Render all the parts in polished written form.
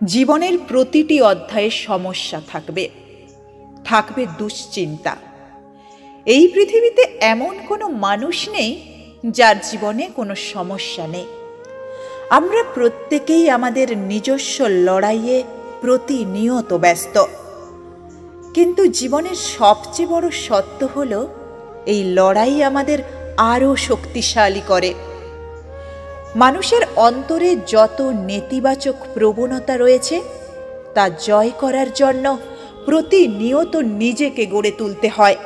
জীবনের প্রতিটি অধ্যায়ে সমস্যা থাকবে, থাকবে দুশ্চিন্তা। এই পৃথিবীতে এমন কোনো মানুষ নেই যার জীবনে কোনো সমস্যা নেই। আমরা প্রত্যেকেই আমাদের নিজস্ব লড়াইয়ে প্রতিনিয়ত ব্যস্ত। কিন্তু জীবনের সবচেয়ে বড় সত্য হলো, এই লড়াই আমাদের আরও শক্তিশালী করে। মানুষের অন্তরে যত নেতিবাচক প্রবণতা রয়েছে তা জয় করার জন্য প্রতিনিয়ত নিজেকে গড়ে তুলতে হয়।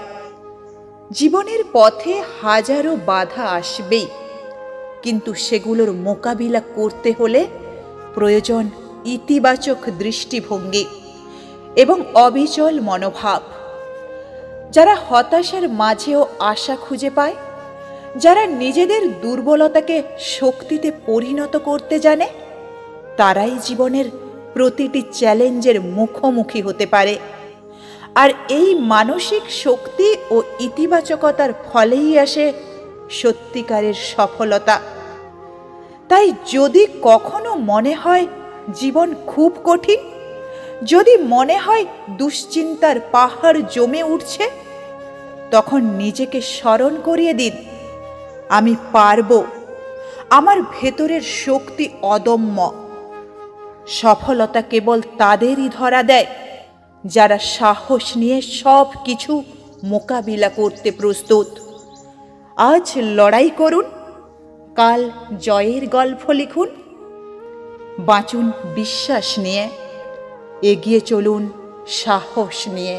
জীবনের পথে হাজারো বাধা আসবেই, কিন্তু সেগুলোর মোকাবিলা করতে হলে প্রয়োজন ইতিবাচক দৃষ্টিভঙ্গি এবং অবিচল মনোভাব। যারা হতাশার মাঝেও আশা খুঁজে পায়, যারা নিজেদের দুর্বলতাকে শক্তিতে পরিণত করতে জানে, তারাই জীবনের প্রতিটি চ্যালেঞ্জের মুখোমুখি হতে পারে। আর এই মানসিক শক্তি ও ইতিবাচকতার ফলেই আসে সত্যিকারের সফলতা। তাই যদি কখনো মনে হয় জীবন খুব কঠিন, যদি মনে হয় দুশ্চিন্তার পাহাড় জমে উঠছে, তখন নিজেকে স্মরণ করিয়ে দিন, আমি পারব। আমার ভেতরের শক্তি অদম্য। সফলতা কেবল তাদেরই ধরা দেয় যারা সাহস নিয়ে সব কিছু মোকাবিলা করতে প্রস্তুত। আজ লড়াই করুন, কাল জয়ের গল্প লিখুন। বাঁচুন বিশ্বাস নিয়ে, এগিয়ে চলুন সাহস নিয়ে।